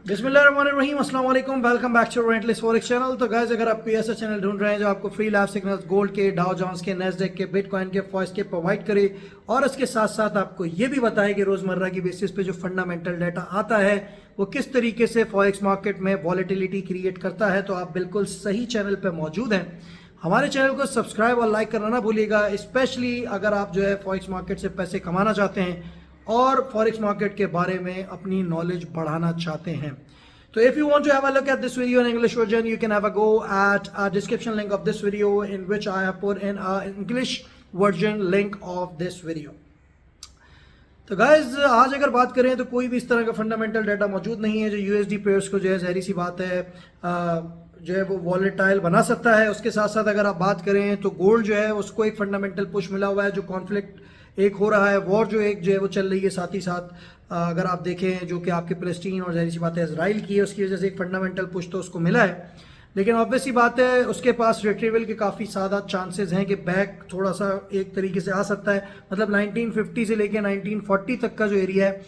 बिस्मिल्लाहिर्रहमानिर्रहीम, अस्सलाम वालेकुम, welcome back to Rentless Forex channel. तो गाइस, अगर आप कोई ऐसा चैनल ढूंढ रहे हैं जो आपको फ्री लाइव सिग्नल्स गोल्ड के, डाउ जोन्स के, नेस्डेक के, बिटकॉइन के, फॉरेक्स के प्रोवाइड करे और इसके साथ साथ आपको ये भी बताए कि रोज़मर्रा की बेसिस पे जो फंडामेंटल डाटा आता है वो किस तरीके से फॉरेक्स मार्केट में वॉलेटिलिटी क्रिएट करता है, तो आप बिल्कुल सही चैनल पर मौजूद हैं। हमारे चैनल को सब्सक्राइब और लाइक करना ना भूलिएगा, स्पेशली अगर आप जो है फॉरेक्स मार्केट से पैसे कमाना चाहते हैं और फॉरेक्स मार्केट के बारे में अपनी नॉलेज बढ़ाना चाहते हैं। So if you want to have a look at this video in English version, you can have a go at a description link of this video in which I have put in a English version link of this video. तो guys, आज अगर बात करें तो कोई भी इस तरह का फंडामेंटल डाटा मौजूद नहीं है जो यूएसडी पेयर्स को जो है जहरी सी बात है जो है वो वॉलेटाइल बना सकता है। उसके साथ साथ अगर आप बात करें तो गोल्ड जो है उसको एक फंडामेंटल पुश मिला हुआ है, जो कॉन्फ्लिक्ट एक हो रहा है, वॉर जो एक जो है वो चल रही है, साथ ही साथ अगर आप देखें जो कि आपके फ़लस्तीन और ज़ाहिर सी बात है इजराइल की है, उसकी वजह से एक फंडामेंटल पुश तो उसको मिला है। लेकिन ऑब्वियसली बात है उसके पास रिट्रीवल के काफ़ी ज़्यादा चांसेस हैं कि बैक थोड़ा सा एक तरीके से आ सकता है। मतलब 1950 से लेके 1940 तक का जो एरिया है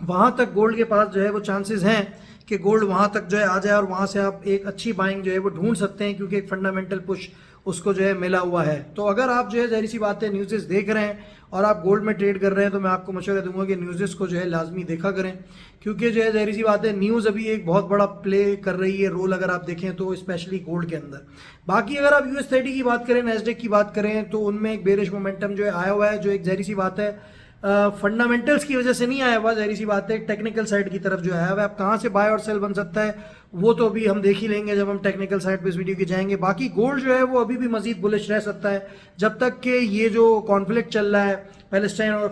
वहाँ तक गोल्ड के पास जो है वो चांसेस हैं कि गोल्ड वहाँ तक जो है आ जाए और वहाँ से आप एक अच्छी बाइंग जो है वो ढूंढ सकते हैं, क्योंकि एक फंडामेंटल पुश उसको जो है मिला हुआ है। तो अगर आप जो है ज़ाहिर सी बात है न्यूज़ देख रहे हैं और आप गोल्ड में ट्रेड कर रहे हैं तो मैं आपको मशवरा दूंगा कि न्यूज़ को जो है लाजमी देखा करें, क्योंकि जो है ज़ाहिर सी बात है न्यूज़ अभी एक बहुत बड़ा प्ले कर रही है रोल, अगर आप देखें तो स्पेशली गोल्ड के अंदर। बाकी अगर आप US30 की बात करें, नेस्डेक की बात करें, तो उनमें एक बेरिश मोमेंटम जो है आया हुआ है, जो एक ज़ाहिर सी बात है फंडामेंटल्स की वजह से नहीं आया हुआ, ज़ाहिर सी बात है टेक्निकल साइड की तरफ जो आया हुआ है। अब कहाँ से बाय और सेल बन सकता है वो तो अभी हम देख ही लेंगे जब हम टेक्निकल साइड पे इस वीडियो की जाएंगे। बाकी गोल्ड जो है वो अभी भी मजीद बुलिश रह सकता है जब तक कि ये जो कॉन्फ्लिक्ट चल रहा है पैलेस्टाइन और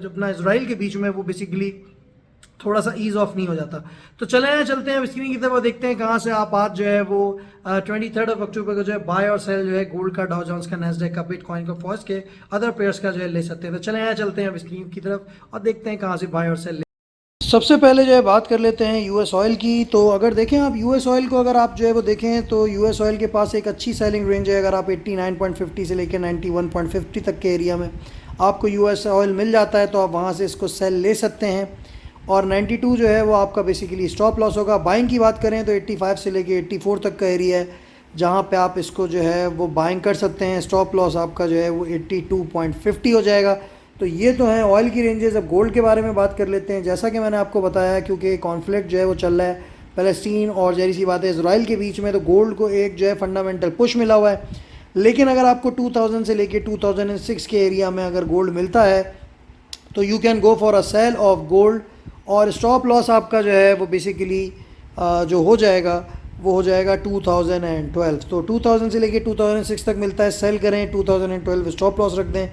अपना इसराइल के बीच में वो बेसिकली थोड़ा सा ईज ऑफ नहीं हो जाता। तो चलते हैं स्क्रीन की तरफ और देखते हैं कहाँ से आप आज जो है वो 23 अक्टूबर को जो है बाय और सेल जो है गोल्ड का, डाउ जोन्स का, नेस्डेक का, बिटकॉइन का, फॉरेक्स के, अदर पेयर्स का जो है ले सकते हैं। तो चलते हैं स्क्रीन की तरफ और देखते हैं कहाँ से बाय और सेल। सबसे पहले जो है बात कर लेते हैं यूएस ऑयल की। तो अगर देखें आप यूएस ऑयल को, अगर आप जो है वो देखें तो यूएस ऑयल के पास एक अच्छी सेलिंग रेंज है। अगर आप 89.50 से लेकर 91.50 तक के एरिया में आपको यूएस ऑयल मिल जाता है तो आप वहाँ से इसको सेल ले सकते हैं, और 92 जो है वो आपका बेसिकली स्टॉप लॉस होगा। बाइंग की बात करें तो 85 से लेके 84 तक का एरिया है जहाँ पे आप इसको जो है वो बाइंग कर सकते हैं। स्टॉप लॉस आपका जो है वो 82.50 हो जाएगा। तो ये तो है ऑयल की रेंजेस। अब गोल्ड के बारे में बात कर लेते हैं। जैसा कि मैंने आपको बताया, क्योंकि कॉन्फ्लिक्ट जो है वो चल रहा है फ़लस्तीन और ज़ाहिर सी बात है इसराइल के बीच में, तो गोल्ड को एक जो है फंडामेंटल पुश मिला हुआ है। लेकिन अगर आपको 2000 से लेके 2006 के एरिया में अगर गोल्ड मिलता है तो you can go for a sale of gold, और स्टॉप लॉस आपका जो है वो बेसिकली जो हो जाएगा वो हो जाएगा 2012। तो 2000 से लेके 2006 तक मिलता है, सेल करें, 2012 स्टॉप लॉस रख दें।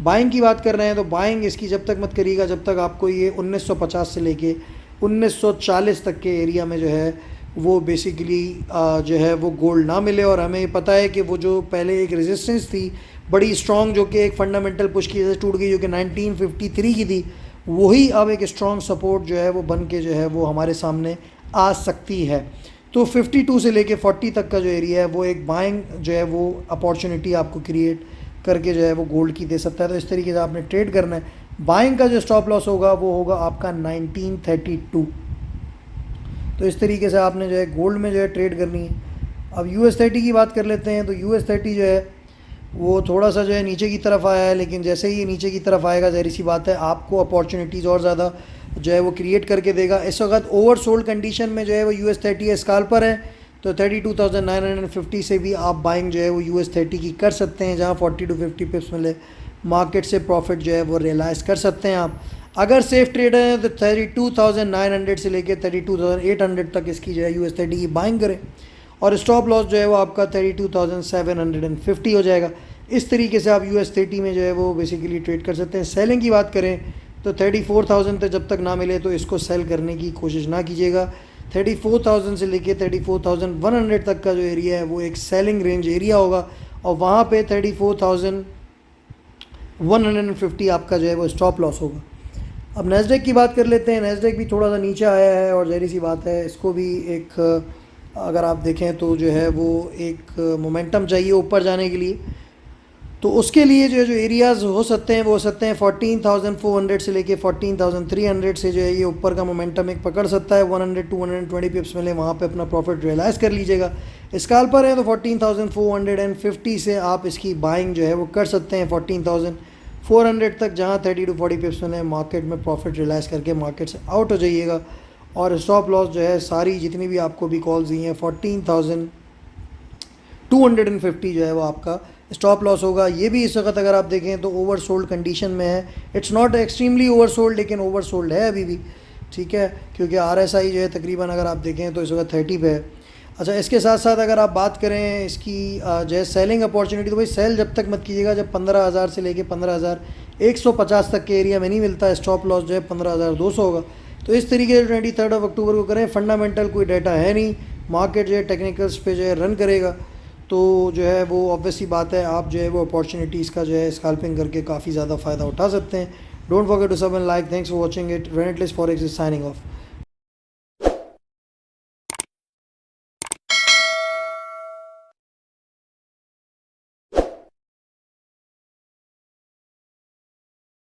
बाइंग की बात कर रहे हैं तो बाइंग इसकी जब तक मत करिएगा जब तक आपको ये 1950 से लेके 1940 तक के एरिया में जो है वो बेसिकली जो है वो गोल्ड ना मिले। और हमें पता है कि वो जो पहले एक रेजिस्टेंस थी बड़ी स्ट्रॉन्ग, जो कि एक फंडामेंटल पुश की वजह से टूट गई, जो कि 1953 की थी, वही अब एक स्ट्रॉन्ग सपोर्ट जो है वो बन के जो है वो हमारे सामने आ सकती है। तो 52 से लेके 40 तक का जो एरिया है वो एक बाइंग जो है वो अपॉर्चुनिटी आपको क्रिएट करके जो है वो गोल्ड की दे सकता है। तो इस तरीके से आपने ट्रेड करना है। बाइंग का जो स्टॉप लॉस होगा वो होगा आपका 1932। तो इस तरीके से आपने जो है गोल्ड में जो है ट्रेड करनी है। अब US30 की बात कर लेते हैं। तो US30 जो है वो थोड़ा सा जो है नीचे की तरफ आया है, लेकिन जैसे ही ये नीचे की तरफ आएगा ज़ाहिर सी बात है आपको अपॉर्चुनिटीज़ और ज़्यादा जो है वो क्रिएट करके देगा। इस वक्त ओवर सोल्ड कंडीशन में जो है वो US30 स्काल्पर है, तो 32,950 से भी आप बाइंग जो है वो US30 की कर सकते हैं, जहाँ 40 to 50 पिप्स मिले मार्केट से प्रॉफिट जो है वो रियलाइज़ कर सकते हैं आप। अगर सेफ ट्रेडर हैं तो 32,900 से लेकर 32,800 तक इसकी जो है US30 की बाइंग करें, और स्टॉप लॉस जो है वो आपका 32,750 हो जाएगा। इस तरीके से आप US30 में जो है वो बेसिकली ट्रेड कर सकते हैं। सेलिंग की बात करें तो 34,000 तक जब तक ना मिले तो इसको सेल करने की कोशिश ना कीजिएगा। 34,000 से लेके 34,100 तक का जो एरिया है वो एक सेलिंग रेंज एरिया होगा, और वहाँ पे 34,150 आपका जो है वो स्टॉप लॉस होगा। अब नेस्डेक की बात कर लेते हैं। नेस्डेक भी थोड़ा सा नीचे आया है, और ज़ाहिर सी बात है इसको भी एक अगर आप देखें तो जो है वो एक मोमेंटम चाहिए ऊपर जाने के लिए। तो उसके लिए जो एरियाज़ हो सकते हैं वो हो सकते हैं 14,400 से लेके 14,300 से जो है ये ऊपर का मोमेंटम एक पकड़ सकता है। 100 220 पिप्स मिले वहाँ पे अपना प्रॉफिट रियलाइज़ कर लीजिएगा। स्कैल्पर है तो 14,450 से आप इसकी बाइंग जो है वो कर सकते हैं 14,400 तक, जहाँ 30 to 40 पिप्स मिले मार्केट में प्रॉफिट रियलाइज़ करके मार्केट से आउट हो जाइएगा। और स्टॉप लॉस जो है सारी जितनी भी आपको भी कॉल्स दी हैं 14,250 जो है वो आपका स्टॉप लॉस होगा। ये भी इस वक्त अगर आप देखें तो ओवर सोल्ड कंडीशन में है। It's not extremely over sold, लेकिन ओवर सोल्ड है अभी भी, ठीक है, क्योंकि RSI जो है तकरीबन अगर आप देखें तो इस वक्त 30 पे है। अच्छा, इसके साथ साथ अगर आप बात करें इसकी जो है सेलिंग अपॉर्चुनिटी, तो भाई सेल जब तक मत कीजिएगा जब 15,000 से लेके 15,150 तक के एरिया में नहीं मिलता। स्टॉप लॉस जो है 15,200 होगा। तो इस तरीके से 23 अक्टूबर को करें। फंडामेंटल कोई डाटा है नहीं, मार्केट जो है टेक्निकल्स पे जो है रन करेगा। तो जो है वो ऑब्वियसली बात है, आप जो है वो अपॉर्चुनिटीज़ का जो है स्कैल्पिंग करके काफ़ी ज़्यादा फ़ायदा उठा सकते हैं। Don't forget to sub and like. Thanks for watching it. Rentless Forex is signing of.